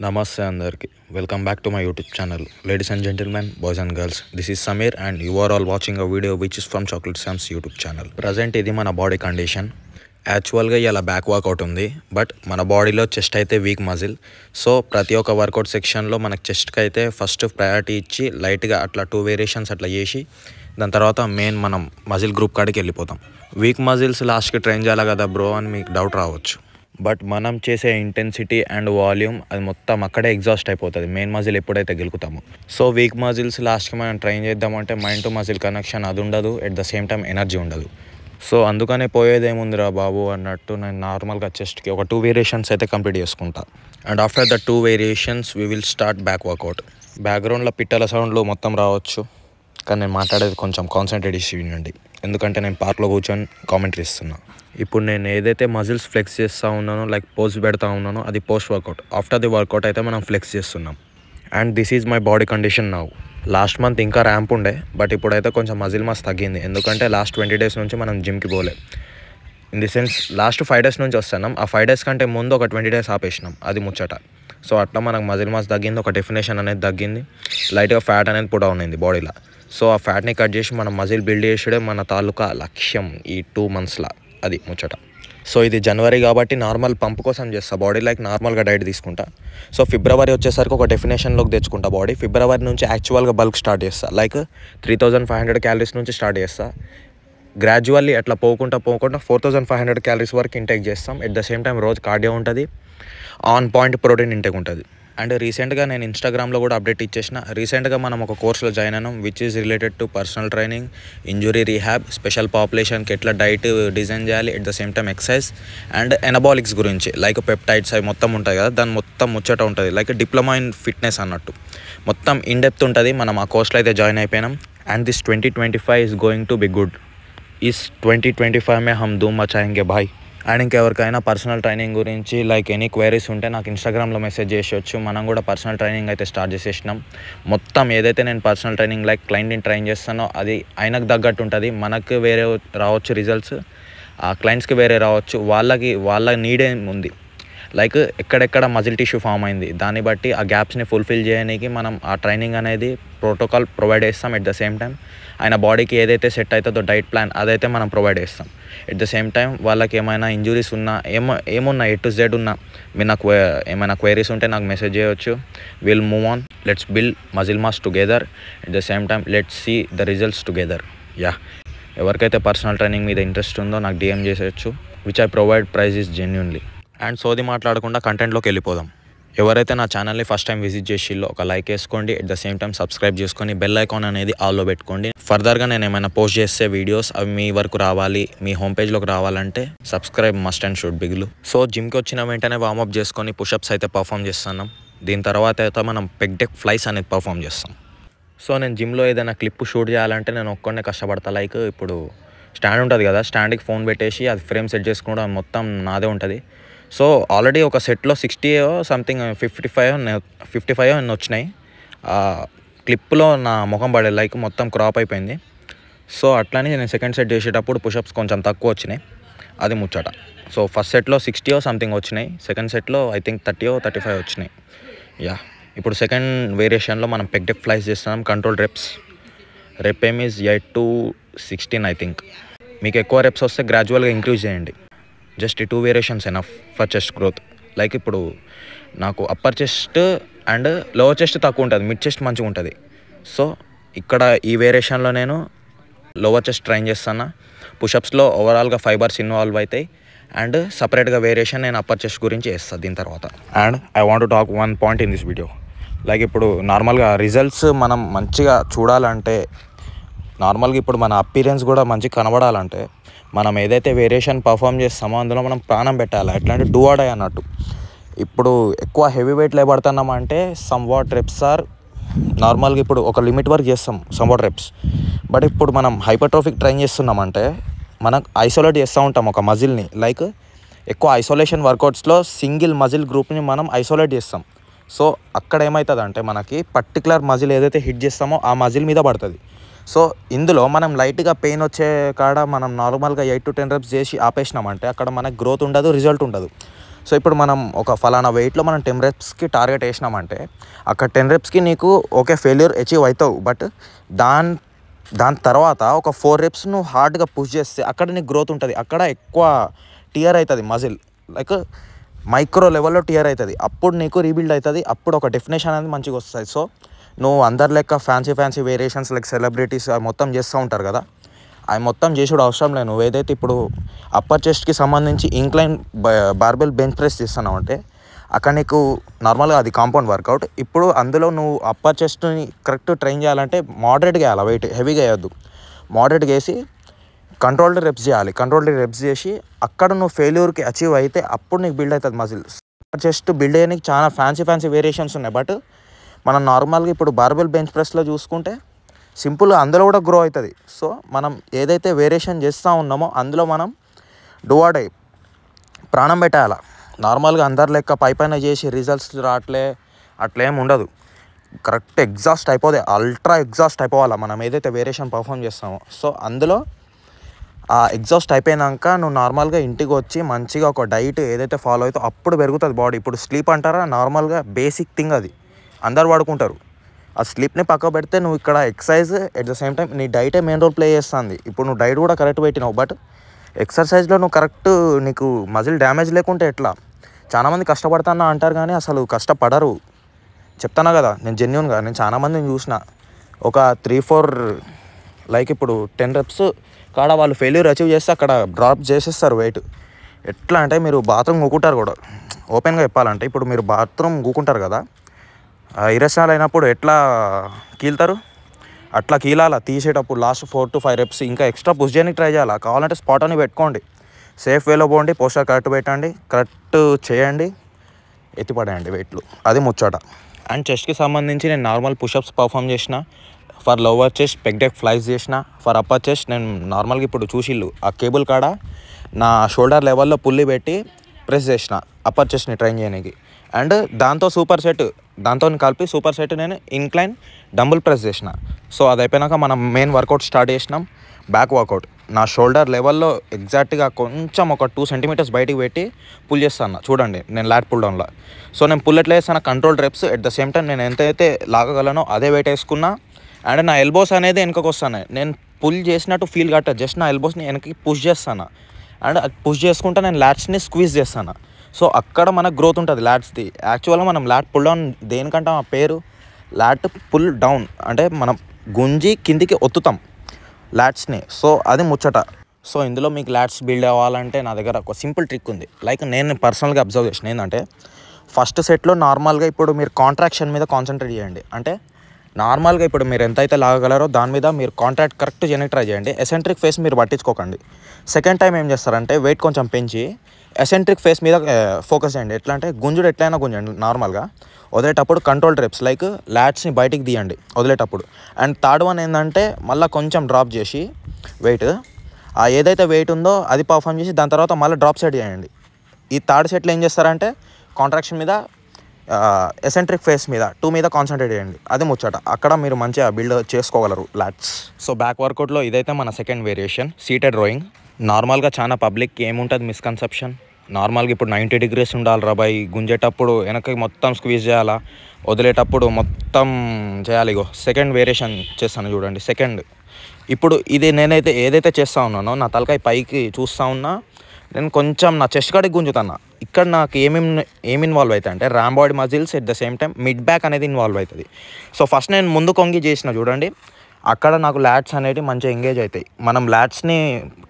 Namaste Andarki. Welcome back to my YouTube channel. Ladies and gentlemen, boys and girls, this is Samir and you are all watching a video which is from Chocolate Sam's YouTube channel. Present ఇది మన body condition. యాక్చువల్గా ఇలా back work out ఉంది, but మన బాడీలో chest అయితే week muscle. So ప్రతి ఒక్క వర్కౌట్ సెక్షన్లో మనకు చెస్ట్కి అయితే ఫస్ట్ ప్రయారిటీ ఇచ్చి లైట్గా అట్లా 2 వేరియేషన్స్ అట్లా చేసి దాని తర్వాత మెయిన్ మనం మజిల్ గ్రూప్ కాడికి వెళ్ళిపోతాం. వీక్ మజిల్స్ లాస్ట్కి ట్రైన్ చేయాలి కదా బ్రో అని మీకు డౌట్ రావచ్చు. బట్ మనం చేసే ఇంటెన్సిటీ అండ్ వాల్యూమ్ అది మొత్తం అక్కడే ఎగ్జాస్ట్ అయిపోతుంది మెయిన్ మజిల్ ఎప్పుడైతే గెలుకుతామో. సో వీక్ మజిల్స్ లాస్ట్కి మనం ట్రైన్ చేద్దామంటే మైండ్ టు మజిల్ కనెక్షన్ అది ఉండదు, at the same time energy ఉండదు. సో అందుకనే పోయేదేముందిరా బాబు అన్నట్టు నేను నార్మల్గా చెస్ట్కి ఒక 2 వేరియేషన్స్ అయితే కంప్లీట్ చేసుకుంటా. And after the 2 variations we will start back workout. బ్యాక్గ్రౌండ్లో పిట్టల సౌండ్లు మొత్తం రావచ్చు, కానీ నేను మాట్లాడేది కొంచెం కాన్సన్ట్రేట్ చేసి వినండి, ఎందుకంటే నేను పార్క్లో కూర్చొని కామెంటరీ ఇస్తున్నా. ఇప్పుడు నేను ఏదైతే మజిల్స్ ఫ్లెక్స్ చేస్తూ ఉన్నానో లైక్ పోజ్ పెడతా ఉన్నానో అది post workout. After the workout అయితే మనం ఫ్లెక్స్ చేస్తున్నాం. And this is my body condition now. Last month ఇంకా ర్యాంప్ ఉండే, బట్ ఇప్పుడైతే కొంచెం మజిల్ మాస్ తగ్గింది, ఎందుకంటే లాస్ట్ 20 days నుంచి మనం జిమ్కి పోలే. In the sense last 5 days నుంచి వస్తున్నాం, ఆ 5 days కంటే ముందు ఒక 20 days ఆపేసినాం, అది ముచ్చట. సో అట్లా మనకు మజిల్ మాస్ తగ్గింది, ఒక డెఫినేషన్ అనేది తగ్గింది, లైట్గా ఫ్యాట్ అనేది పుట్ అవుతుంది బాడీలో. సో ఆ ఫ్యాట్ని కట్ చేసి మనం మజిల్ బిల్డ్ చేసడే మన తాలూకా లక్ష్యం ఈ 2 monthsలో, అది ముచ్చట. సో ఇది జనవరి కాబట్టి నార్మల్ పంప్ కోసం చేస్తా బాడీ, లైక్ నార్మల్గా డైట్ తీసుకుంటా. సో ఫిబ్రవరి వచ్చేసరికి ఒక డెఫినేషన్లోకి తెచ్చుకుంటా బాడీ. ఫిబ్రవరి నుంచి యాక్చువల్గా బల్క్ స్టార్ట్ చేస్తా, లైక్ 3500 calories నుంచి స్టార్ట్ చేస్తా. గ్రాడ్యువల్లీ అట్లా పోకుండా 4500 calories వరకు ఇంటేక్ చేస్తాం. ఎట్ ద సేమ్ టైం రోజు కార్డియో ఉంటుంది, ఆన్ పాయింట్ ప్రోటీన్ ఇంటేక్ ఉంటుంది. అండ్ రీసెంట్గా నేను ఇన్స్టాగ్రామ్లో కూడా అప్డేట్ ఇచ్చేసిన. రీసెంట్గా మనం ఒక కోర్సులో జాయిన్ అయినాం which is related to personal training, injury rehab, special పాపులేషన్కి ఎట్లా డైట్ డిజైన్ చేయాలి, at the same time exercise and anabolics గురించి, లైక్ పెప్టైడ్స్ అవి మొత్తం ఉంటాయి కదా, దాని మొత్తం ముచ్చట ఉంటుంది, లైక్ డిప్లొమా ఇన్ ఫిట్నెస్ అన్నట్టు మొత్తం ఇన్ డెప్త్ ఉంటుంది. మనం ఆ కోర్సులో అయితే జాయిన్ అయిపోయినాం. And this 2025 is going to be good. Is 2025 May hum Dhoom మచాయేంగే Bhai. And ఇంకెవరికైనా పర్సనల్ ట్రైనింగ్ గురించి లైక్ ఎనీ క్వైరీస్ ఉంటే నాకు ఇన్స్టాగ్రామ్లో మెసేజ్ చేసేయచ్చు. మనం కూడా పర్సనల్ ట్రైనింగ్ అయితే స్టార్ట్ చేసేసినాం. మొత్తం ఏదైతే నేను పర్సనల్ ట్రైనింగ్ లైక్ క్లయింట్ని ట్రైన్ చేస్తానో అది ఆయనకు తగ్గట్టు ఉంటుంది. మనకు వేరే రావచ్చు రిజల్ట్స్, ఆ క్లయింట్స్కి వేరే రావచ్చు, వాళ్ళ నీడే ఉంది, లైక్ ఎక్కడెక్కడ మజిల్ టిష్యూ ఫామ్ అయింది దాన్ని బట్టి ఆ గ్యాప్స్ని ఫుల్ఫిల్ చేయడానికి మనం ఆ ట్రైనింగ్ అనేది ప్రోటోకాల్ ప్రొవైడ్ చేస్తాం. ఎట్ ద సేమ్ టైం ఆయన బాడీకి ఏదైతే సెట్ అవుతుందో డైట్ ప్లాన్ అదైతే మనం ప్రొవైడ్ చేస్తాం. ఎట్ ద సేమ్ టైం వాళ్ళకి ఏమైనా ఇంజురీస్ ఉన్నా ఏమున్నా A to Z ఉన్నా మీరు నాకు ఏమైనా క్వైరీస్ ఉంటే నాకు మెసేజ్ చేయవచ్చు. Will move on, let's build muscle mass together, at the same time let's see the results together. Yeah, ఎవరికైతే పర్సనల్ ట్రైనింగ్ మీద ఇంట్రెస్ట్ ఉందో నాకు DM చేసేయచ్చు, which I provide price is genuinely. And సోది మాట్లాడకుండా కంటెంట్లోకి వెళ్ళిపోదాం. ఎవరైతే నా ఛానల్ని ఫస్ట్ టైం విజిట్ చేసిల్లో ఒక లైక్ వేసుకోండి, at the same time subscribe చేసుకొని బెల్ ఐకాన్ అనేది ఆల్లో పెట్టుకోండి. ఫర్దర్గా నేను ఏమైనా పోస్ట్ చేసే వీడియోస్ అవి మీ వరకు రావాలి, మీ హోమ్ పేజ్లోకి రావాలంటే సబ్స్క్రైబ్ మస్ట్ అండ్ షుడ్ బిగులు. సో జిమ్కి వచ్చిన వెంటనే వార్మప్ చేసుకొని పుషప్స్ అయితే పర్ఫామ్ చేస్తున్నాం. దీని తర్వాత అయితే మనం పెగ్ డెక్ ఫ్లైస్ అనేది పర్ఫామ్ చేస్తాం. సో నేను జిమ్లో ఏదైనా క్లిప్ షూట్ చేయాలంటే నేను ఒక్కడే కష్టపడతా. లైక్ ఇప్పుడు స్టాండ్ ఉంటుంది కదా, స్టాండ్కి ఫోన్ పెట్టేసి అది ఫ్రేమ్ సెట్ చేసుకోవడం మొత్తం నాదే ఉంటుంది. సో ఆల్రెడీ ఒక సెట్లో 60 సంథింగ్ 55 అన్నీ వచ్చినాయి. క్లిప్లో నా ముఖం పడే లైక్ మొత్తం క్రాప్ అయిపోయింది. సో అట్లని నేను సెకండ్ సెట్ చేసేటప్పుడు పుషప్స్ కొంచెం తక్కువ వచ్చినాయి, అది ముచ్చట. సో ఫస్ట్ సెట్లో 60 సంథింగ్ వచ్చినాయి, సెకండ్ సెట్లో ఐ థింక్ 30 35 వచ్చినాయి. యా, ఇప్పుడు సెకండ్ వేరియేషన్లో మనం పెగ్ డెక్ ఫ్లైస్ చేస్తున్నాం. కంట్రోల్ రెప్ ఏమ్ ఈజ్ 8 to 16 ఐ థింక్. మీకు ఎక్కువ రెప్స్ వస్తే గ్రాడ్యువల్గా ఇంక్రీజ్ చేయండి. జస్ట్ ఈ 2 variations enough for chest growth. Like ఇప్పుడు నాకు upper chest and lower chest తక్కువ ఉంటుంది, మిడ్ చెస్ట్ మంచిగా ఉంటుంది. సో ఇక్కడ ఈ వేరియేషన్లో నేను లోవర్ చెస్ట్ ట్రైన్ చేస్తాను. పుషప్స్లో ఓవరాల్గా ఫైబర్స్ ఇన్వాల్వ్ అవుతాయి. అండ్ సపరేట్గా వేరియేషన్ నేను అప్పర్ చెస్ట్ గురించి చేస్తాను దీని తర్వాత. And I want to talk one point in this video. Like ఇప్పుడు నార్మల్గా రిజల్ట్స్ మనం మంచిగా చూడాలంటే, నార్మల్గా ఇప్పుడు మన అపీరెన్స్ కూడా మంచిగా కనబడాలంటే మనం ఏదైతే వేరియేషన్ పర్ఫామ్ చేస్తామో అందులో మనం ప్రాణం పెట్టాలి. ఎట్లాంటి డూ ఆర్ డై అన్నట్టు. ఇప్పుడు ఎక్కువ హెవీ వెయిట్ లేబడుతున్నామంటే సమ్ వాట్ రెప్స్ ఆర్ నార్మల్గా ఇప్పుడు ఒక లిమిట్ వరకు చేస్తాం సమ్ వాట్ రెప్స్. బట్ ఇప్పుడు మనం హైపర్ట్రోఫిక్ ట్రైన్ చేస్తున్నామంటే మనం ఐసోలేట్ చేస్తూ ఉంటాం ఒక మజిల్ని. లైక్ ఎక్కువ ఐసోలేషన్ వర్కౌట్స్లో సింగిల్ మజిల్ గ్రూప్ని మనం ఐసోలేట్ చేస్తాం. సో అక్కడ ఏమవుతుంది అంటే మనకి పర్టికులర్ మజిల్ ఏదైతే హిట్ చేస్తామో ఆ మజిల్ మీద పడుతుంది. సో ఇందులో మనం లైట్గా పెయిన్ వచ్చే కాడ మనం నార్మల్గా 8 to 10 reps చేసి ఆపేసినామంటే అక్కడ మనకు గ్రోత్ ఉండదు, రిజల్ట్ ఉండదు. సో ఇప్పుడు మనం ఒక ఫలానా వెయిట్లో మనం 10 రెప్స్కి టార్గెట్ వేసినామంటే అక్కడ 10 రెప్స్కి నీకు ఓకే ఫెయిల్యూర్ అచీవ్ అవుతావు. బట్ దాని తర్వాత ఒక 4 రెప్స్ నువ్వు హార్డ్గా పుష్ చేస్తే అక్కడ నీకు గ్రోత్ ఉంటుంది. అక్కడ ఎక్కువ టియర్ అవుతుంది మజిల్, లైక్ మైక్రో లెవెల్లో టియర్ అవుతుంది. అప్పుడు నీకు రీబిల్డ్ అవుతుంది. అప్పుడు ఒక డెఫినేషన్ అనేది మంచిగా వస్తుంది. సో నువ్వు అందరి లెక్క ఫ్యాన్సీ వేరియేషన్స్ లైక్ సెలబ్రిటీస్ అవి మొత్తం చేస్తూ ఉంటారు కదా, అవి మొత్తం చేసుడు అవసరం లేదు. నువ్వు ఏదైతే ఇప్పుడు అప్పర్ చెస్ట్కి సంబంధించి ఇంక్లైన్ బార్బెల్ బెంచ్ ప్రెస్ చేస్తున్నావు అంటే అక్కడ నీకు నార్మల్గా అది కాంపౌండ్ వర్కౌట్. ఇప్పుడు అందులో నువ్వు అప్పర్ చెస్ట్ని కరెక్ట్ ట్రైన్ చేయాలంటే మోడరేట్గా వేయాలి, వెయిట్ హెవీగా వేయద్దు. మోడరేట్గా వేసి కంట్రోల్డ్ రెప్స్ చేయాలి. కంట్రోల్డ్ రెప్స్ చేసి అక్కడ నువ్వు ఫెయిల్యూర్కి అచీవ్ అయితే అప్పుడు నీకు బిల్డ్ అవుతుంది మజిల్. చెస్ట్ బిల్డ్ అయ్యడానికి చాలా ఫ్యాన్సీ వేరియేషన్స్ ఉన్నాయి. బట్ మనం నార్మల్గా ఇప్పుడు బార్బెల్ బెంచ్ ప్రెస్లో చూసుకుంటే సింపుల్గా అందులో కూడా గ్రో అవుతుంది. సో మనం ఏదైతే వేరియేషన్ చేస్తూ ఉన్నామో అందులో మనం డూవాడై ప్రాణం పెట్టాలి. నార్మల్గా అందరి లెక్క పైన చేసి రిజల్ట్స్ రావట్లే అట్లేం ఉండదు. కరెక్ట్ ఎగ్జాస్ట్ అయిపోతే అల్ట్రా ఎగ్జాస్ట్ అయిపోవాలి మనం ఏదైతే వేరియేషన్ పర్ఫామ్ చేస్తామో. సో అందులో ఆ ఎగ్జాస్ట్ అయిపోయినాక నువ్వు నార్మల్గా ఇంటికి వచ్చి మంచిగా ఒక డైట్ ఏదైతే ఫాలో అవుతావు అప్పుడు పెరుగుతుంది బాడీ. ఇప్పుడు స్లీప్ అంటారా, నార్మల్గా బేసిక్ థింగ్ అది, అందరు వాడుకుంటారు. ఆ స్లీప్ని పక్క పెడితే నువ్వు ఇక్కడ exercise at the same time నీ డైటే మెయిన్ రోల్ ప్లే చేస్తుంది. ఇప్పుడు నువ్వు డైట్ కూడా కరెక్ట్ పెట్టినావు, బట్ ఎక్సర్సైజ్లో నువ్వు కరెక్ట్ నీకు మజిల్ డ్యామేజ్ లేకుంటే ఎట్లా? చాలామంది కష్టపడతానా అంటారు కానీ అసలు కష్టపడరు. చెప్తానా కదా, నేను జెన్యూన్గా నేను చాలామందిని చూసిన. ఒక 3-4 లైక్ ఇప్పుడు 10 రెప్స్ కాడ వాళ్ళు ఫెయిల్యూర్ అచీవ్ చేస్తే అక్కడ డ్రాప్ చేసేస్తారు వెయిట్. ఎట్లా అంటే మీరు బాత్రూమ్ గూకుంటారు కూడా, ఓపెన్గా చెప్పాలంటే ఇప్పుడు మీరు బాత్రూమ్ గూకుంటారు కదా, ఇరెషనల్ అయినప్పుడు ఎట్లా కీలుతారు అట్లా కీలాల తీసేటప్పుడు లాస్ట్ 4 to 5 రెప్స్ ఇంకా ఎక్స్ట్రా పుష్ చేయడానికి ట్రై చేయాలి. కావాలంటే స్పాట్ అని పెట్టుకోండి, సేఫ్ వేలో పోండి, పోస్టర్ కరెక్ట్ పెట్టండి, కరెక్ట్ చేయండి, ఎత్తిపడేయండి వెయిట్లు, అది ముచ్చట. అండ్ చెస్ట్కి సంబంధించి నేను నార్మల్ పుషప్స్ పర్ఫామ్ చేసిన, for lower chest peg deck flies చేసిన, ఫర్ అప్పర్ చెస్ట్ నేను నార్మల్గా ఇప్పుడు చూసిళ్ళు ఆ కేబుల్ కాడ నా షోల్డర్ లెవెల్లో పుల్లి పెట్టి ప్రెస్ చేసిన అప్పర్ చెస్ట్ని ట్రైన్ చేయడానికి. అండ్ దాంతో కలిపి సూపర్ సెట్ నేను ఇంక్లైన్ డంబుల్ ప్రెస్ చేసిన. సో అది అయిపోయినాక మనం మెయిన్ వర్కౌట్ స్టార్ట్ చేసినాం, బ్యాక్ వర్కౌట్. నా షోల్డర్ లెవెల్లో ఎగ్జాక్ట్గా కొంచెం ఒక 2 సెంటీమీటర్స్ బయటికి పెట్టి పుల్ చేస్తాను చూడండి నేను లాట్ పుల్ డౌన్లో. సో నేను పుల్ ఎట్లా వేస్తాను, control reps at the same time నేను ఎంతైతే లాగగలనో అదే వెయిట్ వేసుకున్నా. అండ్ నా ఎల్బోస్ అనేది వెనకకు వస్తాను, నేను పుల్ చేసినట్టు ఫీల్ కట్ట, జస్ట్ నా ఎల్బోస్ని వెనక్కి పుష్ చేస్తాను. అండ్ పుష్ చేసుకుంటా నేను లాట్స్ని స్క్వీజ్ చేస్తాను. సో అక్కడ మనకు గ్రోత్ ఉంటుంది లాట్స్ది. యాక్చువల్గా మనం లాట్ పుల్ డౌన్ దేనికంటాం, ఆ పేరు లాట్ పుల్ డౌన్ అంటే మనం గుంజి కిందికి ఒత్తుతాం లాట్స్ని. సో అది ముచ్చట. సో ఇందులో మీకు లాట్స్ బిల్డ్ అవ్వాలంటే నా దగ్గర ఒక సింపుల్ ట్రిక్ ఉంది. లైక్ నేను పర్సనల్గా అబ్జర్వ్ చేసిన ఏంటంటే, ఫస్ట్ సెట్లో నార్మల్గా ఇప్పుడు మీరు కాంట్రాక్షన్ మీద కాన్సన్ట్రేట్ చేయండి. అంటే నార్మల్గా ఇప్పుడు మీరు ఎంతైతే లాగగలరో దాని మీద మీరు కాంట్రాక్ట్ కరెక్ట్ చేయడానికి ట్రై చేయండి. ఎసెంట్రిక్ ఫేస్ మీరు పట్టించుకోకండి. సెకండ్ టైం ఏం చేస్తారంటే వెయిట్ కొంచెం పెంచి ఎసెంట్రిక్ ఫేస్ మీద ఫోకస్ చేయండి. ఎట్లా అంటే గుంజుడు ఎట్లయినా గుంజండి నార్మల్గా, వదిలేటప్పుడు కంట్రోల్ రెప్స్ లైక్ లాట్స్ని బయటికి తీయండి వదిలేటప్పుడు. అండ్ థర్డ్ వన్ ఏంటంటే మళ్ళీ కొంచెం డ్రాప్ చేసి వెయిట్ ఏదైతే వెయిట్ ఉందో అది పర్ఫామ్ చేసి దాని తర్వాత మళ్ళీ డ్రాప్ సెట్ చేయండి. ఈ థర్డ్ సెట్లో ఏం చేస్తారంటే కాంట్రాక్షన్ మీద ఎసెంట్రిక్ ఫేస్ మీద 2 మీద కాన్సన్ట్రేట్ చేయండి, అది ముచ్చట. అక్కడ మీరు మంచిగా బిల్డ్ చేసుకోగలరు లాట్స్. సో బ్యాక్ వర్కౌట్లో ఇదైతే మన సెకండ్ వేరియేషన్, సీటెడ్ రోయింగ్. నార్మల్గా చాలా పబ్లిక్కి ఏముంటుంది మిస్కన్సెప్షన్, నార్మల్గా ఇప్పుడు 90 degrees ఉండాలి రా బాయ్, గుంజేటప్పుడు వెనక్కి మొత్తం స్క్వీజ్ చేయాలా, వదిలేటప్పుడు మొత్తం చేయాలి. ఇగో సెకండ్ వేరియేషన్ చేస్తాను చూడండి. సెకండ్ ఇప్పుడు ఇది నేనైతే ఏదైతే చేస్తూ ఉన్నానో నా తలకాయ పైకి చూస్తూ ఉన్నా, నేను కొంచెం నా చెస్ట్ కాడికి గుంజుతున్నా. ఇక్కడ నాకు ఏమి ఇన్వాల్వ్ అవుతాయి అంటే rhomboid muscles at the same time mid back అనేది ఇన్వాల్వ్ అవుతుంది. సో ఫస్ట్ నేను ముందు కొంగి చేసిన చూడండి, అక్కడ నాకు లాట్స్ అనేవి మంచిగా ఎంగేజ్ అవుతాయి. మనం లాట్స్ని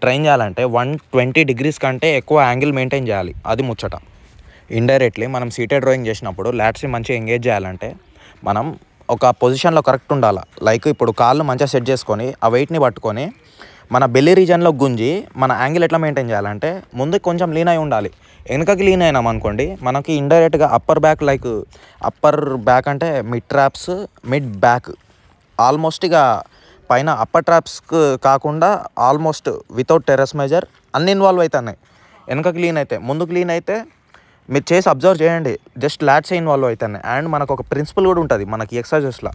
ట్రైన్ చేయాలంటే 120 degrees కంటే ఎక్కువ యాంగిల్ మెయింటైన్ చేయాలి, అది ముచ్చట. ఇండైరెక్ట్లీ మనం సీటెడ్ డ్రాయింగ్ చేసినప్పుడు లాట్స్ని మంచిగా ఎంగేజ్ చేయాలంటే మనం ఒక పొజిషన్లో కరెక్ట్ ఉండాలి. లైక్ ఇప్పుడు కాళ్ళు మంచిగా సెట్ చేసుకొని ఆ వెయిట్ని పట్టుకొని మన బెల్లీ రీజన్లో గుంజి మన యాంగిల్ ఎట్లా మెయింటైన్ చేయాలంటే ముందు కొంచెం లీన్ అయి ఉండాలి. వెనకకి లీన్ అయినాం అనుకోండి మనకి ఇండైరెక్ట్గా upper back, like upper back అంటే mid traps, mid back almost ఇక పైన అప్పర్ ట్రాప్స్కి కాకుండా ఆల్మోస్ట్ వితౌట్ టెర్రస్ మెజర్ అన్ని ఇన్వాల్వ్ అవుతున్నాయి. వెనకకి లీన్ అయితే ముందుకు లీన్ అయితే మీరు చేసి అబ్జర్వ్ చేయండి, జస్ట్ లాట్సే ఇన్వాల్వ్ అవుతున్నాయి. అండ్ మనకు ఒక ప్రిన్సిపల్ కూడా ఉంటుంది మనకి ఎక్సర్సైజెస్లో,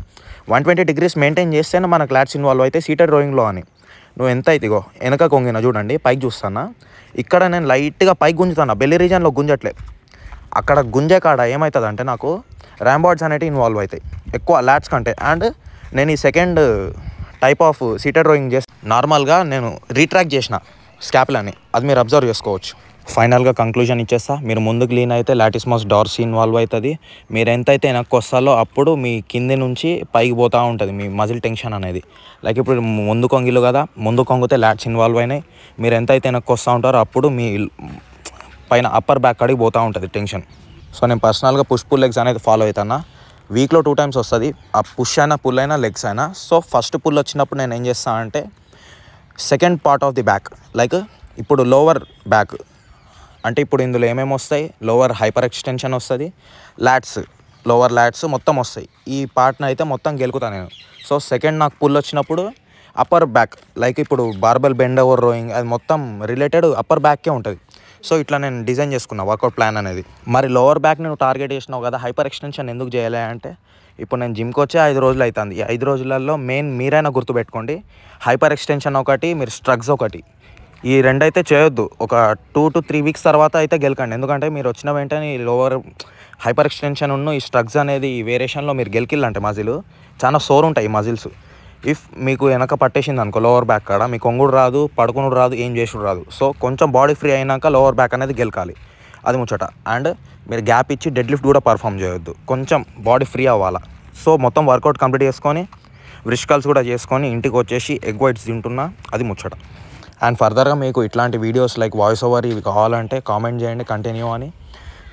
120 degrees మెయింటైన్ చేస్తేనే మనకు లాట్స్ ఇన్వాల్వ్ అయితే సీటెడ్ రోయింగ్లో అని. నువ్వు ఎంత అయితే ఇగో వెనక కొంగిన చూడండి, పైకి చూస్తానా, ఇక్కడ నేను లైట్గా పైకి గుంజుతాను, బెల్లీ రీజన్లో గుంజట్లే, అక్కడ గుంజే కాడ ఏమవుతుంది అంటే నాకు ర్యాంబార్డ్స్ అనేవి ఇన్వాల్వ్ అవుతాయి ఎక్కువ లాట్స్ కంటే. అండ్ నేను ఈ second type of seated rowing చేసి నార్మల్గా నేను రీట్రాక్ట్ చేసిన స్కాపులని, అది మీరు అబ్జర్వ్ చేసుకోవచ్చు. ఫైనల్గా కంక్లూజన్ ఇచ్చేస్తా. మీరు ముందుకు లీన్ అయితే లాటిస్మస్ డార్సీ ఇన్వాల్వ్ అవుతుంది. మీరు ఎంతైతే వెనక్కి వస్తాలో అప్పుడు మీ కింది నుంచి పైకి పోతూ ఉంటుంది మీ మజిల్ టెన్షన్ అనేది. లైక్ ఇప్పుడు ముందు కొంగిలు కదా, ముందు కొంగితే లాట్స్ ఇన్వాల్వ్ అయినాయి. మీరు ఎంతైతే వెనక్కి వస్తూ ఉంటారో అప్పుడు మీ పైన అప్పర్ బ్యాక్ కాడికి పోతూ ఉంటుంది టెన్షన్. సో నేను పర్సనల్గా పుష్ పుల్ లెగ్స్ అనేది ఫాలో అవుతాను. వీక్లో 2 times వస్తుంది. ఆ పుష్ అయినా పుల్ అయినా లెగ్స్ అయినా. సో ఫస్ట్ పుల్ వచ్చినప్పుడు నేను ఏం చేస్తాను అంటే second part of the back, like ఇప్పుడు లోవర్ బ్యాక్ అంటే ఇప్పుడు ఇందులో ఏమేమి వస్తాయి, లోవర్ హైపర్ ఎక్స్టెన్షన్ వస్తుంది, లాట్స్ లోవర్ లాట్స్ మొత్తం వస్తాయి. ఈ పార్ట్ని అయితే మొత్తం గెలుకుతాను నేను. సో సెకండ్ నాకు పుల్ వచ్చినప్పుడు అప్పర్ బ్యాక్, లైక్ ఇప్పుడు బార్బెల్ బెండ్ ఓవర్ రోయింగ్, అది మొత్తం రిలేటెడ్ అప్పర్ బ్యాక్కే ఉంటుంది. సో ఇట్లా నేను డిజైన్ చేసుకున్నా వర్కౌట్ ప్లాన్ అనేది. మరి లోవర్ బ్యాక్ నువ్వు టార్గెట్ చేసినావు కదా, హైపర్ ఎక్స్టెన్షన్ ఎందుకు చేయాలి అంటే ఇప్పుడు నేను జిమ్కి వచ్చి 5 రోజులు అవుతుంది. ఈ 5 రోజులలో మెయిన్ మీరైనా గుర్తుపెట్టుకోండి, హైపర్ ఎక్స్టెన్షన్ ఒకటి, మీరు స్ట్రగ్స్ ఒకటి, ఈ రెండైతే చేయొద్దు. ఒక 2 to 3 weeks తర్వాత అయితే గెలకండి. ఎందుకంటే మీరు వచ్చిన వెంటనే ఈ లోవర్ హైపర్ ఎక్స్టెన్షన్ ఉన్న ఈ స్ట్రగ్స్ అనేది ఈ వేరియేషన్లో మీరు గెలికిల్లంటే మజిల్ చాలా సోర్ ఉంటాయి ఈ మజిల్స్. ఇఫ్ మీకు వెనక పట్టేసింది అనుకో లోవర్ బ్యాక్ కాడ, మీకు కొంగుడు రాదు, పడుకునుడు రాదు, ఏం చేసుడు రాదు. సో కొంచెం బాడీ ఫ్రీ అయినాక లోవర్ బ్యాక్ అనేది గెలకాలి, అది ముచ్చట. అండ్ మీరు గ్యాప్ ఇచ్చి డెడ్ లిఫ్ట్ కూడా పర్ఫామ్ చేయొద్దు, కొంచెం బాడీ ఫ్రీ అవ్వాలా. సో మొత్తం వర్కౌట్ కంప్లీట్ చేసుకొని బ్రిస్కల్స్ కూడా చేసుకొని ఇంటికి వచ్చేసి ఎగ్ వైట్స్ తింటున్నా, అది ముచ్చట. అండ్ ఫర్దర్గా మీకు ఇట్లాంటి వీడియోస్ లైక్ వాయిస్ ఓవర్ ఇవి కావాలంటే కామెంట్ చేయండి కంటిన్యూ అని.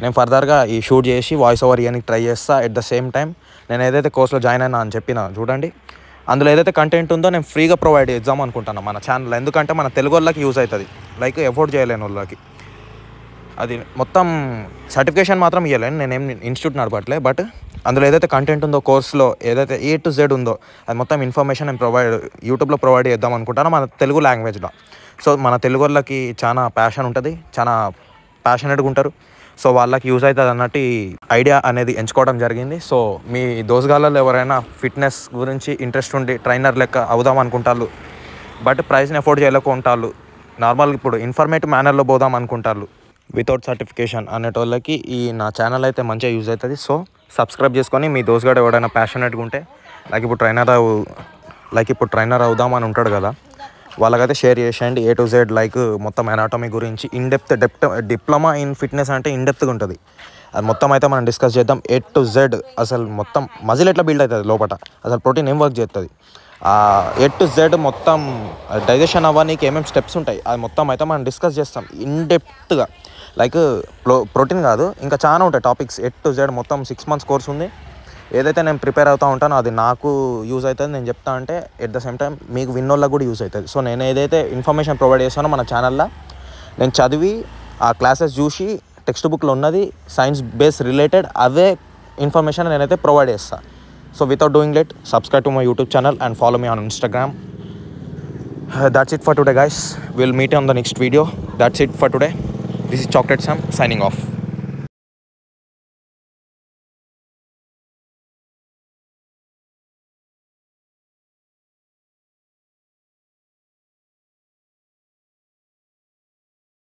నేను ఫర్దర్గా ఈ షూట్ చేసి వాయిస్ ఓవర్ ఇవన్నీ ట్రై చేస్తా. ఎట్ ద సేమ్ టైం నేను ఏదైతే కోర్స్లో జాయిన్ అయినా అని చెప్పిన చూడండి, అందులో ఏదైతే కంటెంట్ ఉందో నేను ఫ్రీగా ప్రొవైడ్ చేద్దాం అనుకుంటాను మన ఛానల్. ఎందుకంటే మన తెలుగు వాళ్ళకి యూజ్ అవుతుంది, లైక్ ఎఫోర్డ్ చేయలేని వాళ్ళకి. అది మొత్తం సర్టిఫికేషన్ మాత్రం ఇవ్వలేను, నేనేం ఇన్స్టిట్యూట్ నడపట్లే. బట్ అందులో ఏదైతే కంటెంట్ ఉందో కోర్స్లో, ఏదైతే A to Z ఉందో అది మొత్తం ఇన్ఫర్మేషన్ నేను యూట్యూబ్లో ప్రొవైడ్ చేద్దాం అనుకుంటాను మన తెలుగు లాంగ్వేజ్లో. సో మన తెలుగు వాళ్ళకి చాలా ప్యాషన్ ఉంటుంది, చాలా ప్యాషనెట్గా ఉంటారు. సో వాళ్ళకి యూజ్ అవుతుంది అన్నట్టు ఈ ఐడియా అనేది ఎంచుకోవడం జరిగింది. సో మీ దోస్తుగాళ్ళలో ఎవరైనా ఫిట్నెస్ గురించి ఇంట్రెస్ట్ ఉండి ట్రైనర్ లెక్క అవుదాం అనుకుంటారు, బట్ ప్రైస్ని అఫోర్డ్ చేయలేకుంటారు, నార్మల్గా ఇప్పుడు ఇన్ఫర్మేటివ్ మేనర్లో పోదాం అనుకుంటారు వితౌట్ సర్టిఫికేషన్ అనేటోళ్ళకి ఈ నా ఛానల్ అయితే మంచిగా యూజ్ అవుతుంది. సో సబ్స్క్రైబ్ చేసుకొని మీ దోస్తుగాడు ఎవరైనా ప్యాషనెట్గా ఉంటే లైక్ ఇప్పుడు ట్రైనర్ అవుదాం అని ఉంటాడు కదా, వాళ్ళకైతే షేర్ చేసేయండి. A to Z లైక్ మొత్తం అనాటమీ గురించి డిప్లొమా ఇన్ ఫిట్నెస్ అంటే ఇన్డెప్త్గా ఉంటుంది. అది మొత్తం అయితే మనం డిస్కస్ చేద్దాం. A to Z అసలు మొత్తం మజిల్ ఎట్లా బిల్డ్ అవుతుంది లోపల, అసలు ప్రోటీన్ ఏం వర్క్ చేస్తుంది, A to Z మొత్తం డైజెషన్ అవ్వడానికి ఏమేమి స్టెప్స్ ఉంటాయి, అది మొత్తం అయితే మనం డిస్కస్ చేస్తాం ఇన్డెప్త్గా. లైక్ ప్రోటీన్ కాదు, ఇంకా చాలా ఉంటాయి టాపిక్స్. A to Z మొత్తం 6 months కోర్స్ ఉంది. ఏదైతే నేను ప్రిపేర్ అవుతూ ఉంటానో అది నాకు యూజ్ అవుతుంది, నేను చెప్తా అంటే ఎట్ ద సేమ్ టైం మీకు విన్నోళ్ళకి కూడా యూజ్ అవుతుంది. సో నేను ఏదైతే ఇన్ఫర్మేషన్ ప్రొవైడ్ చేస్తానో మన ఛానల్లో నేను చదివి ఆ క్లాసెస్ చూసి టెక్స్ట్ బుక్లో ఉన్నది సైన్స్ బేస్ రిలేటెడ్ అవే ఇన్ఫర్మేషన్ నేనైతే ప్రొవైడ్ చేస్తాను. So without doing let subscribe to my YouTube channel and follow me on Instagram. That's it for today guys. We'll meet on the next video. That's it for today. This is Chocolate Sam signing off.